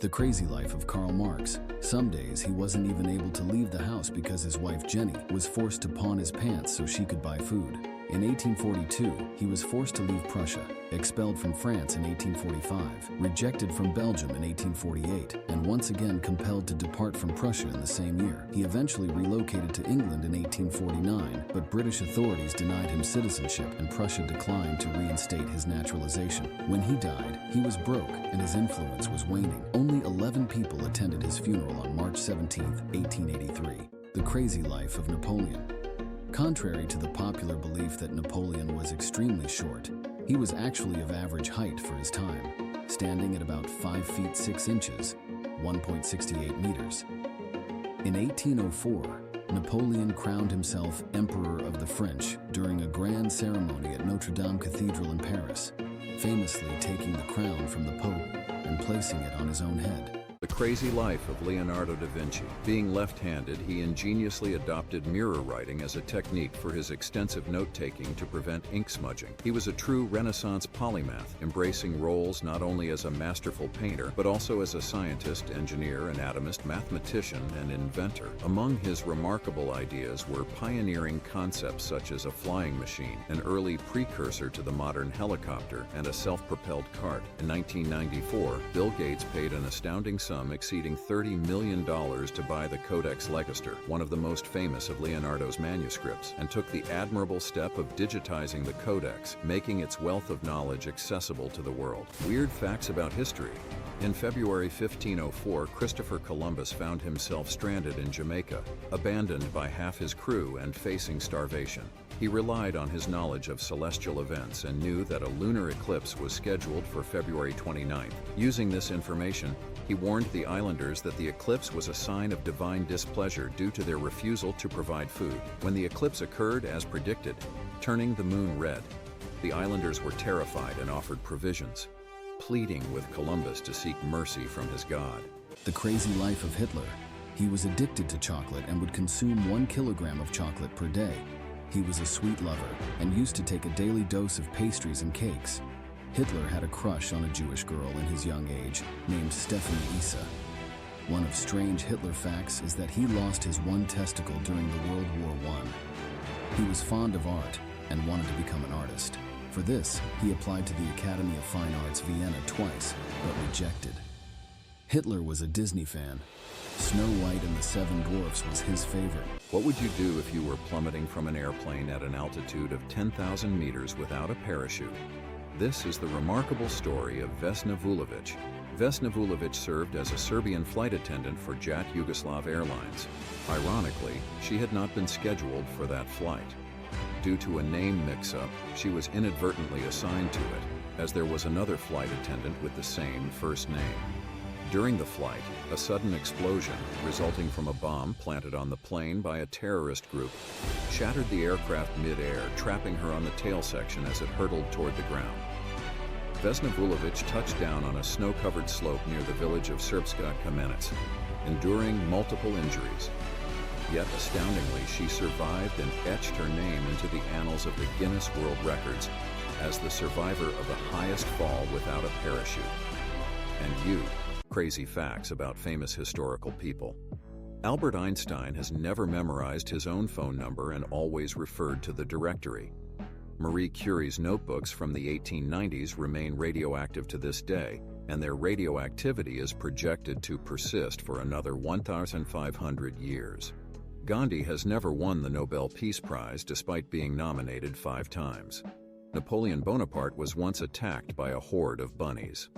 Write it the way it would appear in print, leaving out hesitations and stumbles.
The crazy life of Karl Marx. Some days he wasn't even able to leave the house because his wife Jenny was forced to pawn his pants so she could buy food. In 1842, he was forced to leave Prussia, expelled from France in 1845, rejected from Belgium in 1848, and once again compelled to depart from Prussia in the same year. He eventually relocated to England in 1849, but British authorities denied him citizenship and Prussia declined to reinstate his naturalization. When he died, he was broke and his influence was waning. Only 11 people attended his funeral on March 17, 1883. The crazy life of Napoleon. Contrary to the popular belief that Napoleon was extremely short, he was actually of average height for his time, standing at about 5 feet 6 inches, 1.68 meters. In 1804, Napoleon crowned himself Emperor of the French during a grand ceremony at Notre Dame Cathedral in Paris, famously taking the crown from the Pope and placing it on his own head. The crazy life of Leonardo da Vinci. Being left-handed, he ingeniously adopted mirror writing as a technique for his extensive note-taking to prevent ink smudging. He was a true Renaissance polymath, embracing roles not only as a masterful painter, but also as a scientist, engineer, anatomist, mathematician, and inventor. Among his remarkable ideas were pioneering concepts such as a flying machine, an early precursor to the modern helicopter, and a self-propelled cart. In 1994, Bill Gates paid an astounding sum exceeding $30 million to buy the Codex Legister, one of the most famous of Leonardo's manuscripts, and took the admirable step of digitizing the Codex, making its wealth of knowledge accessible to the world. Weird facts about history. In February 1504, Christopher Columbus found himself stranded in Jamaica, abandoned by half his crew and facing starvation. He relied on his knowledge of celestial events and knew that a lunar eclipse was scheduled for February 29th. Using this information, he warned the islanders that the eclipse was a sign of divine displeasure due to their refusal to provide food. When the eclipse occurred as predicted, turning the moon red, the islanders were terrified and offered provisions, pleading with Columbus to seek mercy from his God. The crazy life of Hitler. He was addicted to chocolate and would consume 1 kilogram of chocolate per day. He was a sweet lover and used to take a daily dose of pastries and cakes. Hitler had a crush on a Jewish girl in his young age named Stephanie Issa. One of strange Hitler facts is that he lost his one testicle during the World War I. He was fond of art and wanted to become an artist. For this, he applied to the Academy of Fine Arts Vienna twice, but rejected. Hitler was a Disney fan. Snow White and the Seven Dwarfs was his favorite. What would you do if you were plummeting from an airplane at an altitude of 10,000 meters without a parachute? This is the remarkable story of Vasnavulovic. Vasnavulovic served as a Serbian flight attendant for JAT Yugoslav Airlines. Ironically, she had not been scheduled for that flight. Due to a name mix-up, she was inadvertently assigned to it, as there was another flight attendant with the same first name. During the flight, a sudden explosion, resulting from a bomb planted on the plane by a terrorist group, shattered the aircraft mid-air, trapping her on the tail section as it hurtled toward the ground. Vasnavulovic touched down on a snow-covered slope near the village of Srpska Kamenec, enduring multiple injuries. Yet, astoundingly, she survived and etched her name into the annals of the Guinness World Records as the survivor of the highest fall without a parachute. And you, crazy facts about famous historical people. Albert Einstein has never memorized his own phone number and always referred to the directory. Marie Curie's notebooks from the 1890s remain radioactive to this day, and their radioactivity is projected to persist for another 1,500 years. Gandhi has never won the Nobel Peace Prize despite being nominated 5 times. Napoleon Bonaparte was once attacked by a horde of bunnies.